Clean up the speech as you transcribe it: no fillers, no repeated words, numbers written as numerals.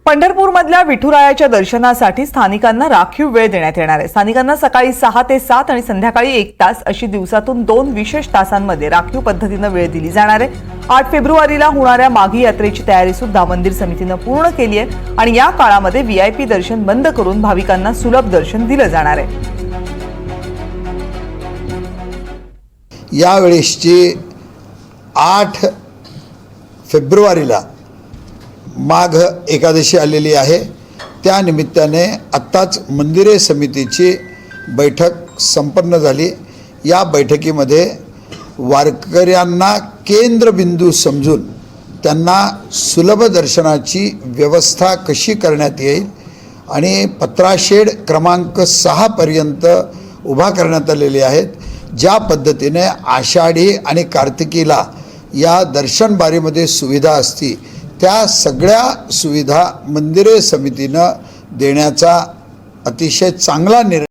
पंढरपूरमधल्या विठुरायाच्या दर्शनासाठी स्थानिकांना राखीव वेळ देण्यात येणार आहे। स्थानिकांना सकाळी 6 ते 7 आणि संध्याकाळी 1 तास अशी दिवसातून 2 विशेष तासांमध्ये राखीव पद्धतीने वेळ दिली जाणार आहे। 8 फेब्रुवारीला होणाऱ्या माघी यात्रेची तयारी सुद्धा मंदिर समितीने पूर्ण केली आहे आणि या काळामध्ये व्हीआयपी दर्शन बंद करून भाविकांना सुलभ दर्शन दिले जाणार आहे। यावेळेसची 8 फेब्रुवारीला माघ एकादशी आलेली आहे। त्या निमित्ताने आत्ताच मंदिरे समितीची बैठक संपन्न झाली। या बैठकीमध्ये वारकऱ्यांना केंद्रबिंदू समजून त्यांना सुलभ दर्शनाची व्यवस्था कशी करण्यात येईल आणि पत्राशेड क्रमांक 6 पर्यंत उभा करण्यात आलेले आहेत। ज्या पद्धतीने आषाढी आणि कार्तिकीला या दर्शन बारीमध्ये सुविधा असती त्या सगळ्या सुविधा मंदिरे समितीने देण्याचा अतिशय चांगला निर्णय